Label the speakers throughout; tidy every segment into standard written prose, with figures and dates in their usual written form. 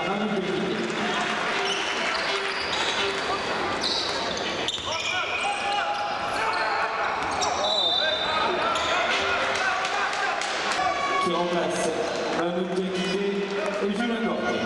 Speaker 1: Qui remplace un autre équipé et Julien Corté.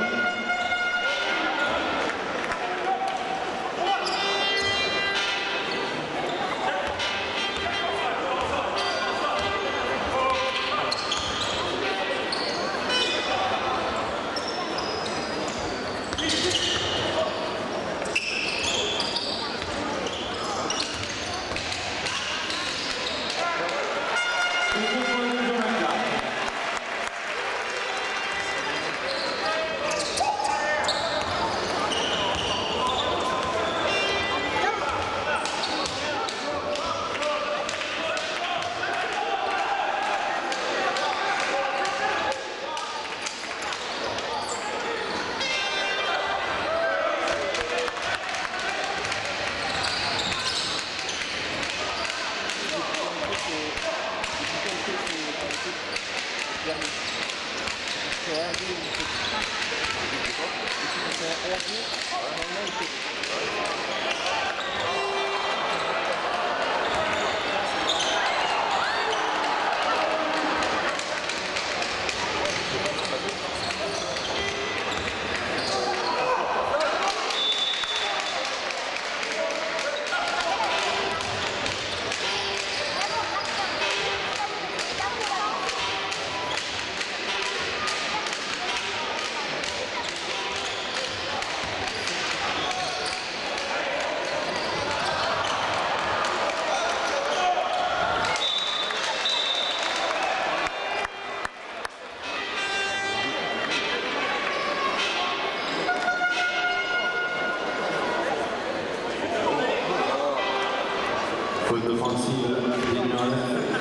Speaker 1: Faute offensive,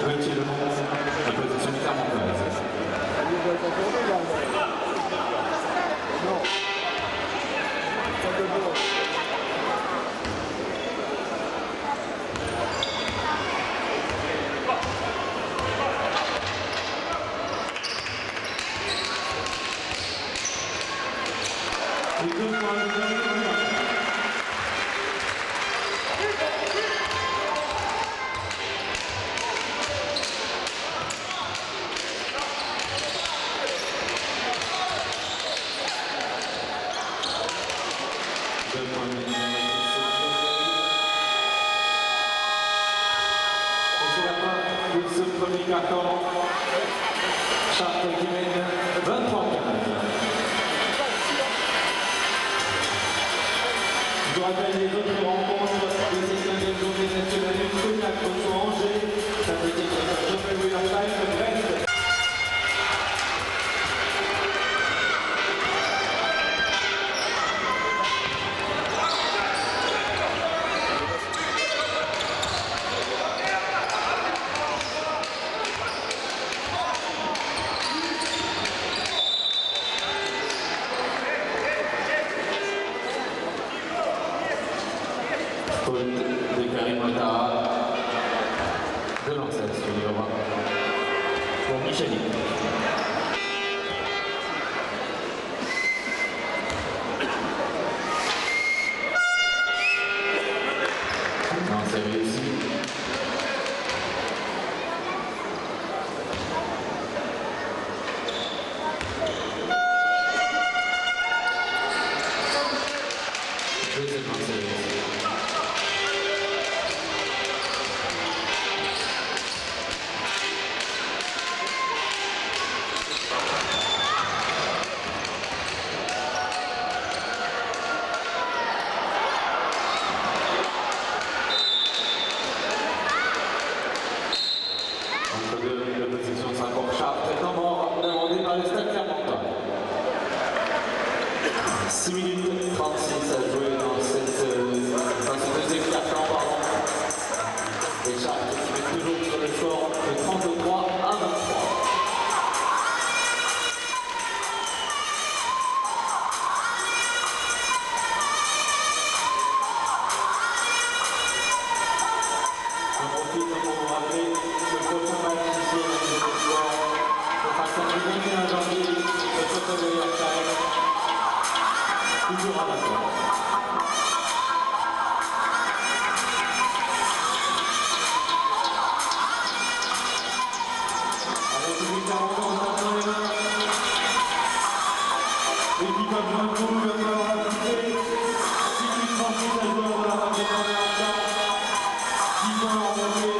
Speaker 1: retire la position clermontoise. Les deux points de ce premier carton, Chartres qui mène 23-15. Je vous rappelle les autres rencontres de cette 5e journée nationale du Cognac contre Angers, ça peut être Jean-Paul Willerstein, Brest. De Karim Ouattara, de Lancel sur pour Micheli. Non, c'est réussi. Deuxième lancé réussi. La position de 50 Chartres est en mort, demandé par le stade Clermontois. 6 minutes 36 à jouer dans ce deuxième carton. Et Chartres qui met toujours sur le score de 33 à 23. toujours à la L'équipe à Bravo va falloir assister. Si tu tranquille, elle doit avoir la démarrer en temps. 10 points à remonter.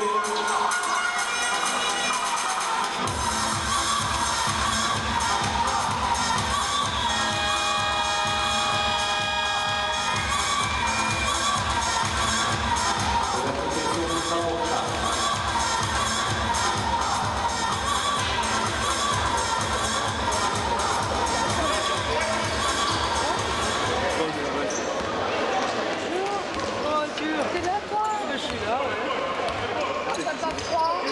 Speaker 2: T'es là, toi? Je suis là, ouais. T'as pas froid?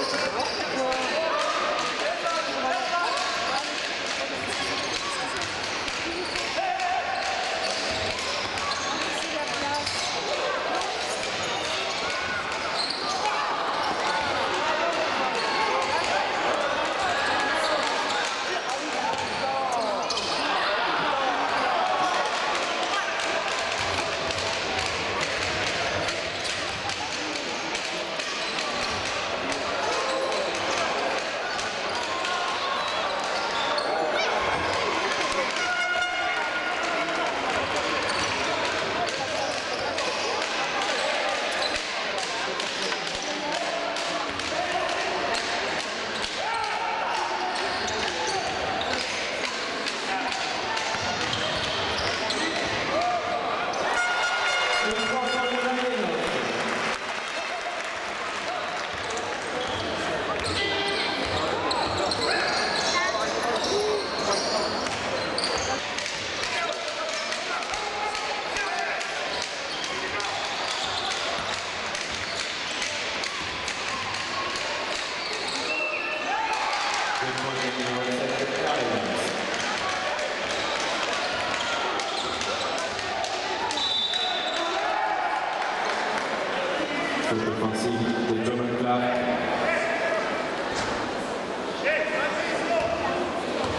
Speaker 2: Faute offensive de John Clark.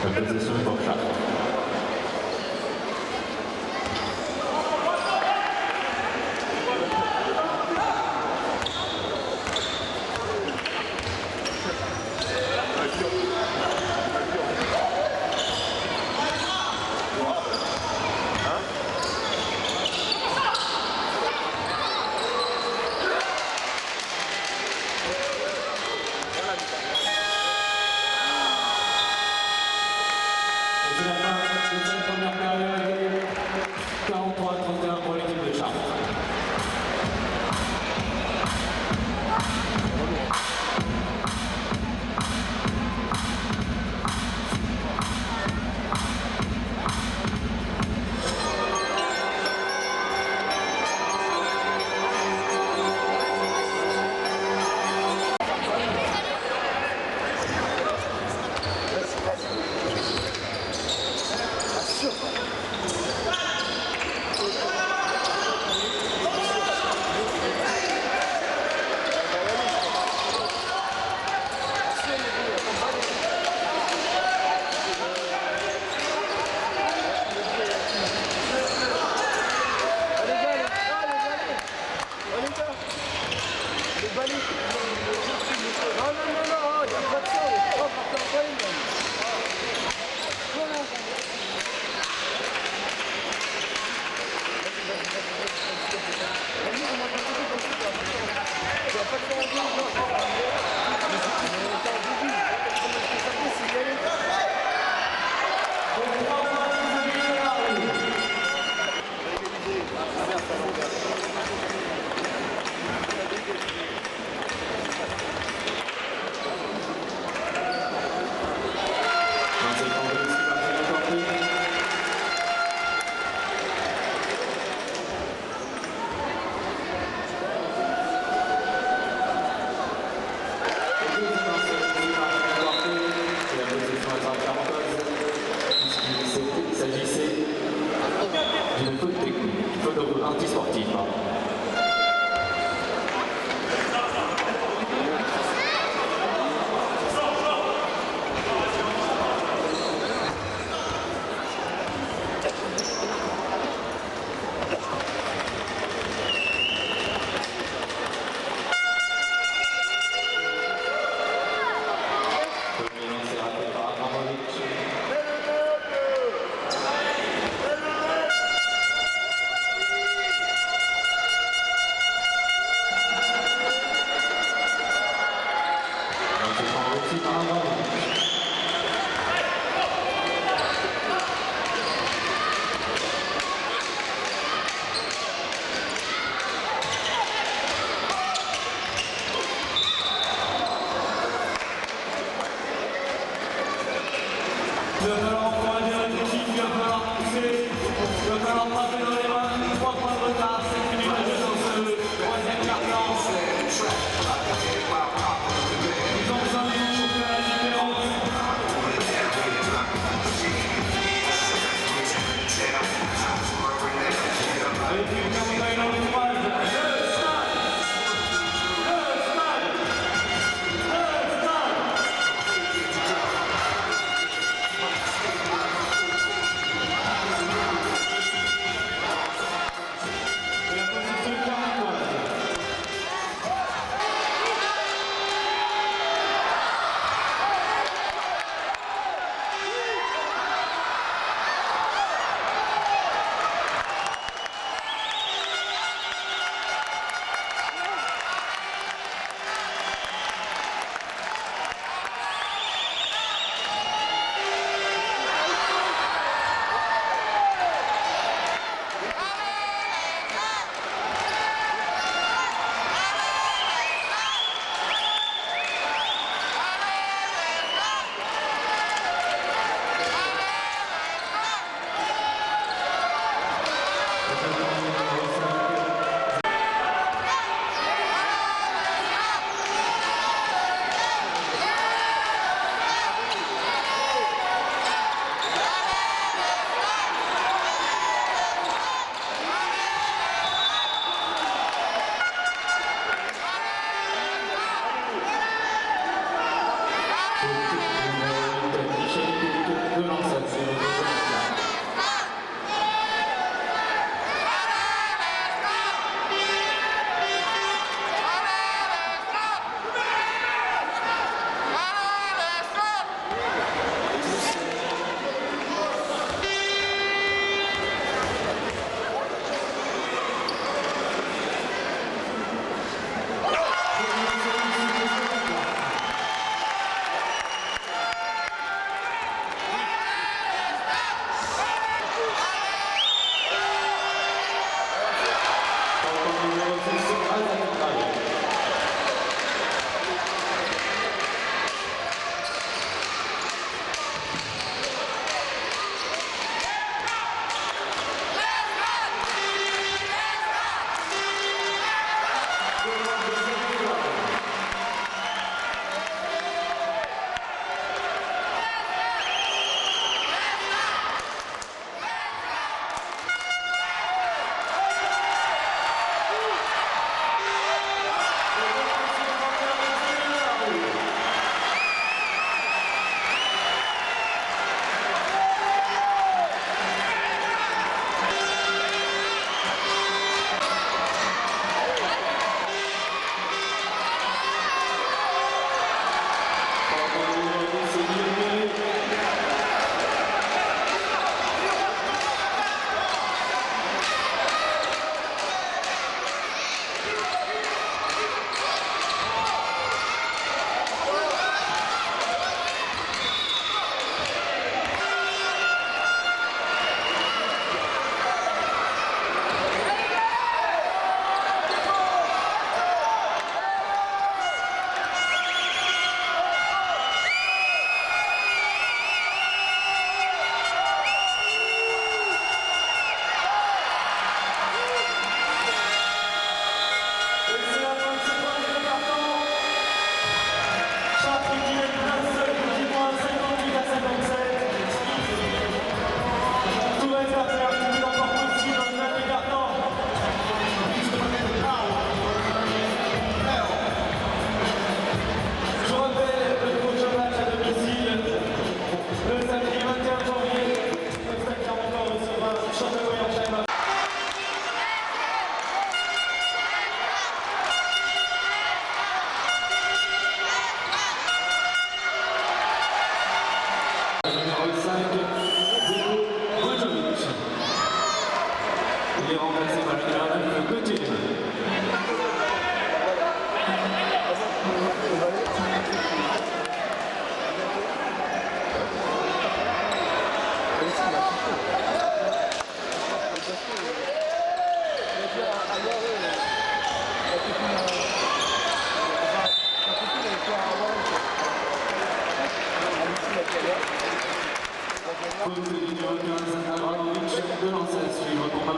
Speaker 2: La possession est pour Clark. C'est la fin de cette première période. 43-31 pour l'équipe de Chartres.
Speaker 1: frappé dans les mains, 3 points de retard, 7 minutes de jeu dans ce troisième quart-temps. Ils ont besoin de nous pour faire la différence. Et puis quand on a une autre phase, Faute du numéro 15, Abramovic de lancer à suivre.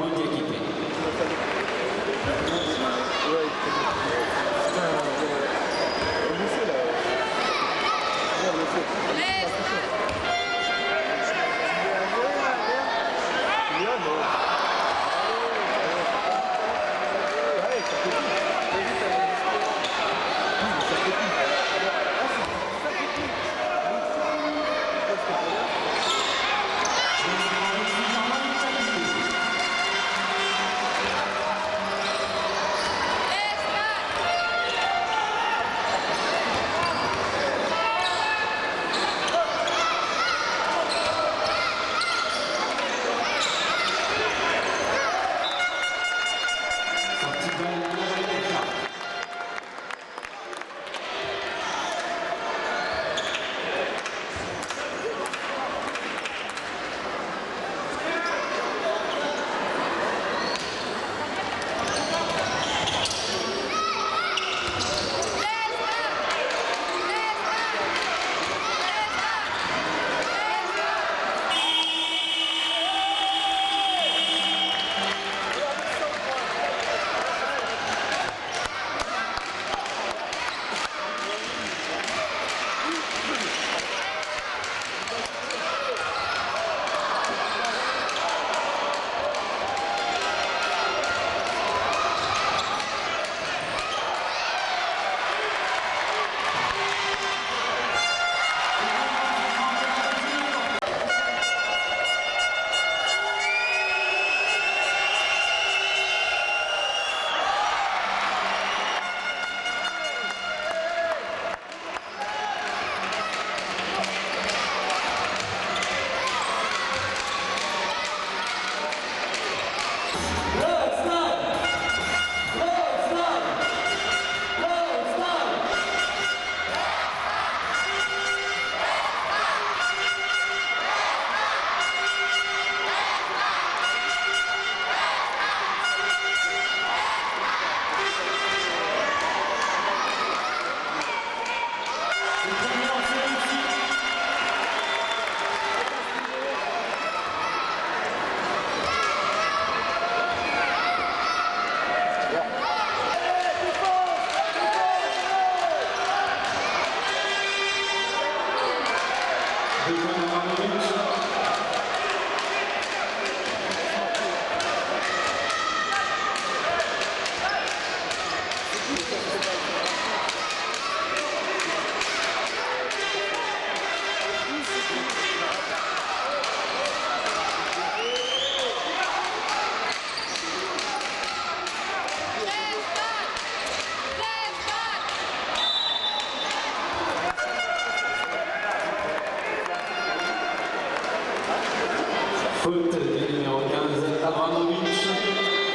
Speaker 1: Abramovic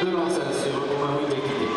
Speaker 1: de Lancel sur Romain Dekide.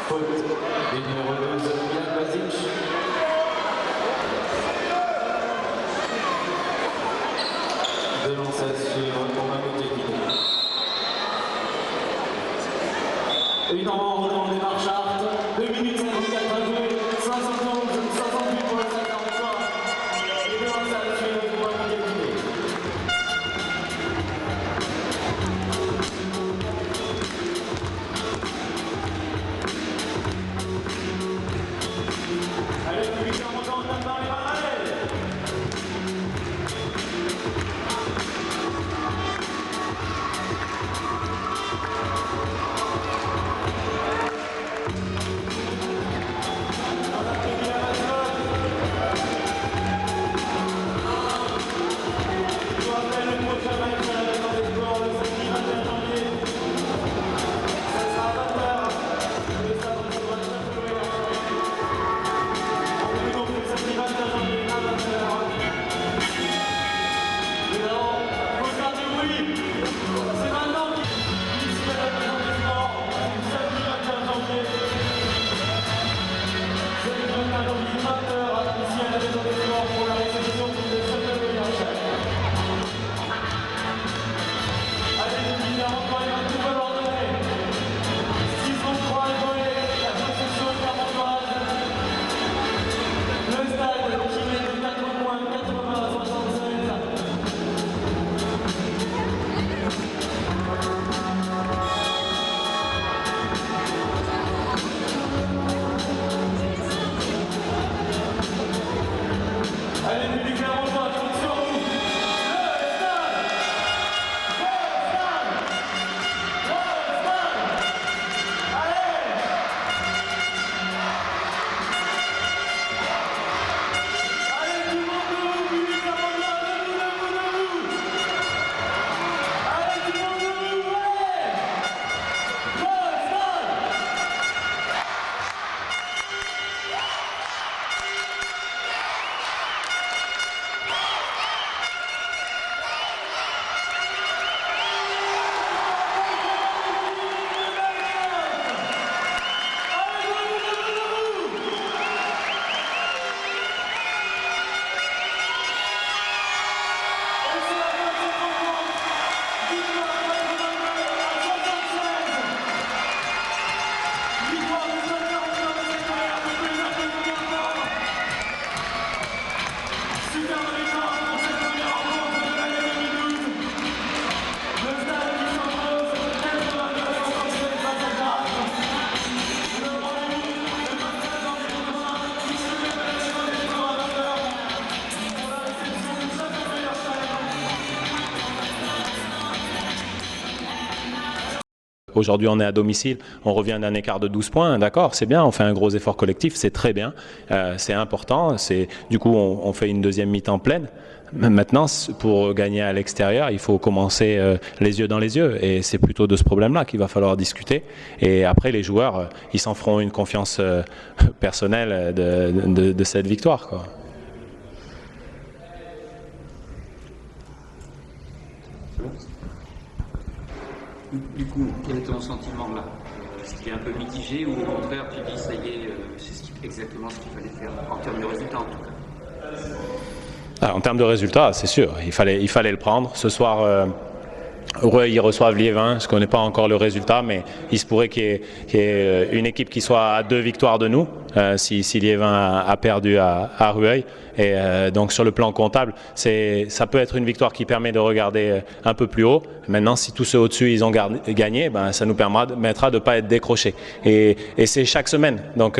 Speaker 1: Faute du numéro 12, Jan Basic. De Lancel sur Romain Dekide. Évidemment, on redemande des marchards. 2 minutes 54 à jouer. 71, 68 pour le 53. Et de Lancel sur Romain Dekide. Allez, le public en montant, on tape dans les parallèles. On a prévu la mascotte. Je vous rappelle le prochain match à la Maison des Sports le samedi 21 janvier. Ce sera à 20h. Le stade recevra le chef de l'OM. Donc le samedi 21 janvier à 20h. Nous allons vous faire du bruit. C'est maintenant ici à la Maison des Sports, samedi 21 janvier. Samedi 21 janvier, 20h, ici à la Maison des Sports pour la réception de chef de l'OM. Allez, les militaires, encore et tout va leur donner. 6-3 et volé, la possession est avantage. Le stade qui met de 4 points, 80 à 76. Allez, le public, la rejoint, compte sur vous. Le stade! Allez! Allez, tout le monde debout, public, la rejoint, debout. Allez, tout le monde debout, ouais! Le stade!
Speaker 3: Aujourd'hui, on est à domicile, on revient d'un écart de 12 points, d'accord, c'est bien, on fait un gros effort collectif, c'est très bien, c'est important, du coup on fait une deuxième mi-temps pleine. Maintenant, pour gagner à l'extérieur, il faut commencer les yeux dans les yeux et c'est plutôt de ce problème-là qu'il va falloir discuter. Et après, les joueurs, ils s'en feront une confiance personnelle de cette victoire, quoi.
Speaker 4: Du coup, quel est ton sentiment là? Est-ce qu'il est un peu mitigé ou au contraire tu dis ça y est, c'est exactement ce qu'il fallait faire en termes de résultats en tout cas?
Speaker 3: En termes de résultats, c'est sûr, il fallait le prendre. Ce soir, ils reçoivent Liévin, je ne connais pas encore le résultat, mais il se pourrait qu'il y ait une équipe qui soit à 2 victoires de nous. si Liévin a perdu à Rueil. Et donc sur le plan comptable, ça peut être une victoire qui permet de regarder un peu plus haut. Maintenant, si tous ceux au-dessus ils ont gagné, ça nous permettra de ne pas être décrochés. Et c'est chaque semaine. Donc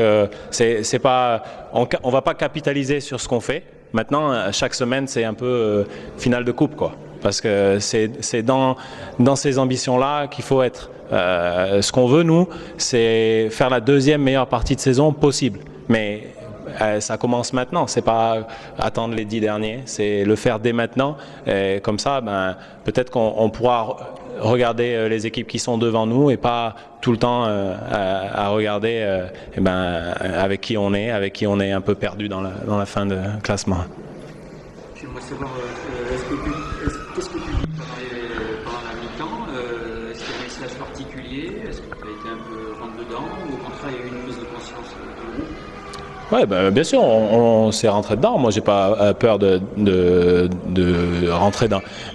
Speaker 3: c'est pas, on va pas capitaliser sur ce qu'on fait. Maintenant, chaque semaine, c'est un peu finale de coupe, quoi. Parce que c'est dans ces ambitions-là qu'il faut être. Ce qu'on veut, nous, c'est faire la deuxième meilleure partie de saison possible. Mais ça commence maintenant, c'est pas attendre les 10 derniers, c'est le faire dès maintenant. Et comme ça, peut-être qu'on pourra regarder les équipes qui sont devant nous et pas tout le temps à regarder avec qui on est un peu perdu dans la fin de classement.
Speaker 4: J'aimerais savoir, qu'est-ce que tu dis pendant la mi-temps? Est-ce qu'il y a un message particulier? Est-ce que tu as été un peu rentre-dedans? Ou au contraire, il y a eu une prise de conscience du groupe?
Speaker 3: Ouais, bien sûr, on s'est rentré dedans. Moi, j'ai pas peur de rentrer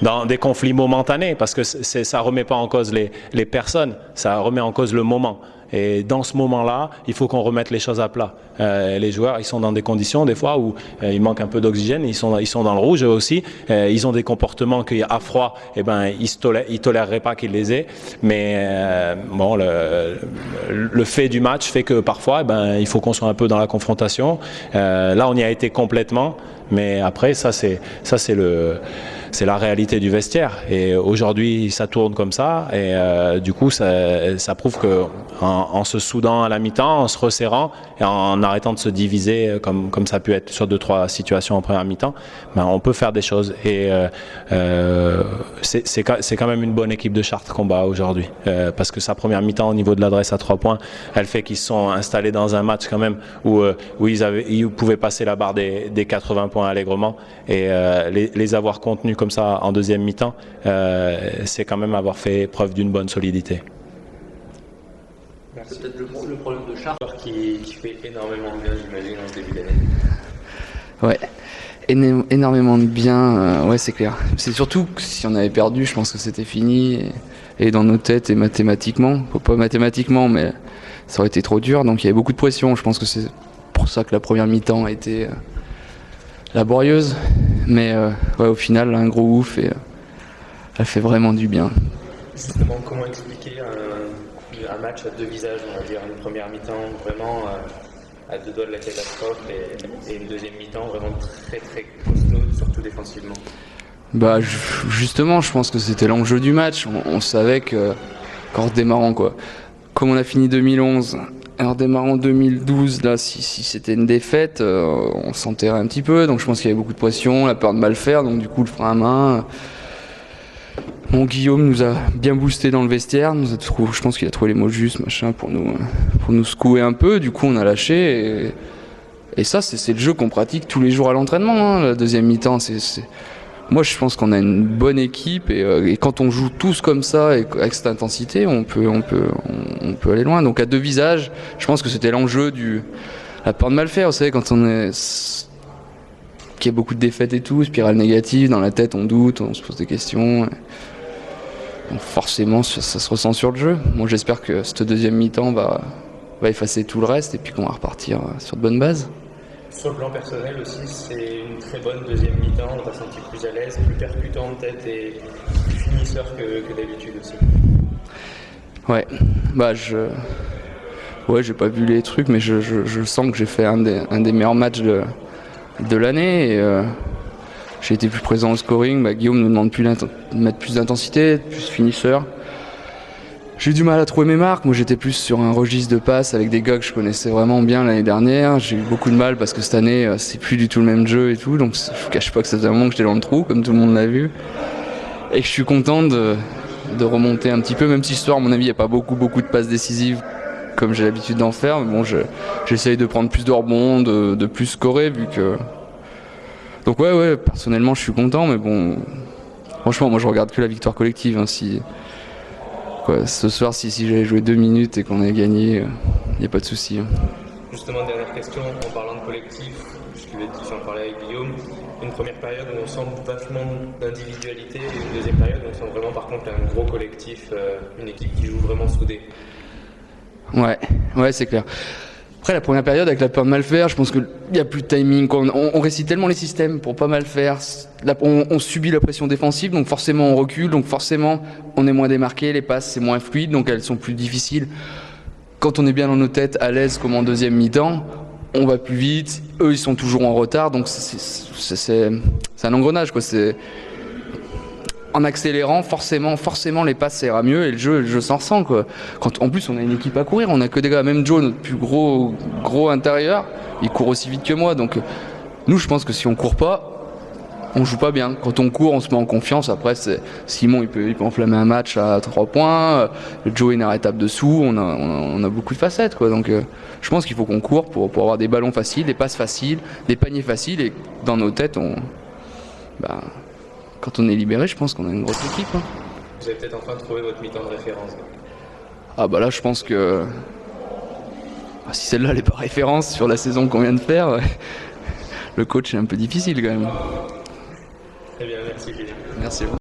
Speaker 3: dans des conflits momentanés parce que ça remet pas en cause les personnes, ça remet en cause le moment. Et dans ce moment-là, il faut qu'on remette les choses à plat. Les joueurs, ils sont dans des conditions des fois où il manque un peu d'oxygène, ils sont dans le rouge eux aussi. Ils ont des comportements qu'à froid, ils toléreraient pas qu'ils les aient. Mais le fait du match fait que parfois, il faut qu'on soit un peu dans la confrontation. Là, on y a été complètement. Mais après, ça c'est la réalité du vestiaire. Et aujourd'hui, ça tourne comme ça. Et du coup, ça prouve que en se soudant à la mi-temps, en se resserrant et en arrêtant de se diviser comme ça a pu être sur 2-3 situations en première mi-temps, on peut faire des choses. Et c'est quand même une bonne équipe de Chartres qu'on bat aujourd'hui. Parce que sa première mi-temps au niveau de l'adresse à 3 points, elle fait qu'ils se sont installés dans un match quand même où ils pouvaient passer la barre des 80 points allègrement. Et les avoir contenus comme ça en deuxième mi-temps, c'est quand même avoir fait preuve d'une bonne solidité.
Speaker 5: C'est peut-être le problème de Chartres qui fait énormément de bien, j'imagine, en ce début d'année.
Speaker 2: Ouais, énormément de bien, ouais, c'est clair. C'est surtout que si on avait perdu, je pense que c'était fini, et dans nos têtes et mathématiquement, pas mathématiquement, mais ça aurait été trop dur, donc il y avait beaucoup de pression. Je pense que c'est pour ça que la première mi-temps a été laborieuse, mais au final, un gros ouf, et elle fait vraiment du bien.
Speaker 5: Justement, comment expliquer un match à deux visages, on va dire, une première mi-temps vraiment à deux doigts de la catastrophe et une deuxième mi-temps vraiment très très costaud, surtout défensivement?
Speaker 2: Justement, je pense que c'était l'enjeu du match. On savait qu'en redémarrant, comme on a fini 2011, en redémarrant 2012, là, si c'était une défaite, on s'enterrait un petit peu. Donc je pense qu'il y avait beaucoup de pression, la peur de mal faire, donc du coup le frein à main. Mon Guillaume nous a bien boosté dans le vestiaire, je pense qu'il a trouvé les mots justes, pour nous secouer un peu. Du coup, on a lâché. Et ça, c'est le jeu qu'on pratique tous les jours à l'entraînement. La deuxième mi-temps, moi, je pense qu'on a une bonne équipe. Et quand on joue tous comme ça, et avec cette intensité, on peut aller loin. Donc, à deux visages, je pense que c'était l'enjeu la peur de mal faire. Vous savez, quand qu'il y a beaucoup de défaites et tout, spirale négative, dans la tête, on doute, on se pose des questions. Donc forcément, ça se ressent sur le jeu. Moi, j'espère que cette deuxième mi-temps va effacer tout le reste et puis qu'on va repartir sur de bonnes bases.
Speaker 5: Sur le plan personnel aussi, c'est une très bonne deuxième mi-temps. On t'a senti plus à l'aise, plus percutant peut-être et plus finisseur que d'habitude aussi.
Speaker 2: Ouais, j'ai pas vu les trucs, mais je sens que j'ai fait un des meilleurs matchs de l'année. Et, j'ai été plus présent au scoring. Guillaume nous demande de mettre plus d'intensité, plus finisseur. J'ai eu du mal à trouver mes marques. Moi, j'étais plus sur un registre de passes avec des gars que je connaissais vraiment bien l'année dernière. J'ai eu beaucoup de mal parce que cette année, c'est plus du tout le même jeu et tout. Donc, je vous cache pas que ça faisait un moment que j'étais dans le trou, comme tout le monde l'a vu. Et que je suis content de remonter un petit peu, même si ce soir, à mon avis, il n'y a pas beaucoup de passes décisives comme j'ai l'habitude d'en faire. Mais bon, j'essaye de prendre plus de rebonds, de plus scorer, vu que... Donc ouais, personnellement je suis content, mais bon, franchement moi je regarde que la victoire collective. Ce soir si j'avais joué 2 minutes et qu'on avait gagné, il n'y a pas de souci.
Speaker 5: Justement, dernière question, en parlant de collectif, j'en parlais avec Guillaume, une première période où on sent vachement d'individualité et une deuxième période où on sent vraiment par contre un gros collectif, une équipe qui joue vraiment soudée.
Speaker 2: Ouais, c'est clair. Après la première période avec la peur de mal faire, je pense qu'il n'y a plus de timing. On récite tellement les systèmes pour pas mal faire. Là, on subit la pression défensive, donc forcément on recule, donc forcément on est moins démarqué, les passes c'est moins fluide, donc elles sont plus difficiles. Quand on est bien dans nos têtes, à l'aise comme en deuxième mi-temps, on va plus vite, eux ils sont toujours en retard, donc c'est un engrenage, quoi. En accélérant, forcément les passes ça ira mieux et le jeu s'en ressent, quoi. En plus on a une équipe à courir, on a que des gars, même Joe, notre plus gros intérieur, il court aussi vite que moi, donc nous je pense que si on court pas, on joue pas bien. Quand on court, on se met en confiance. Après, Simon, il peut enflammer un match à 3 points. Joe est inarrêtable dessous. On a beaucoup de facettes, quoi. Donc, je pense qu'il faut qu'on court pour avoir des ballons faciles, des passes faciles, des paniers faciles. Et dans nos têtes, quand on est libéré, je pense qu'on a une grosse équipe. Hein.
Speaker 5: Vous avez peut-être enfin trouvé votre mi-temps de référence.
Speaker 2: Ah bah là, je pense que si celle-là n'est pas référence sur la saison qu'on vient de faire, le coach est un peu difficile quand même.
Speaker 5: Très bien, merci Philippe.
Speaker 2: Merci à vous.